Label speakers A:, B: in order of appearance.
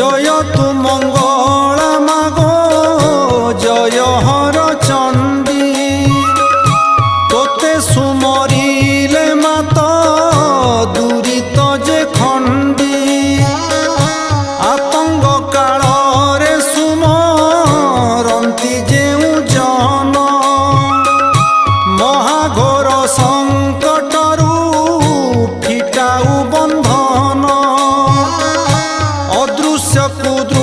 A: জয় তু মঙ্গলা মাগো জয় হর চণ্ডী তোতে সুমরিলে মাত দুরিত যে খণ্ডী আতঙ্গ কাଳରେ সুমরন্তি যেউ জন মহাঘোর সংকটরু ফিটাউ বন্ধন অদৃশ্য কুদৃশ্য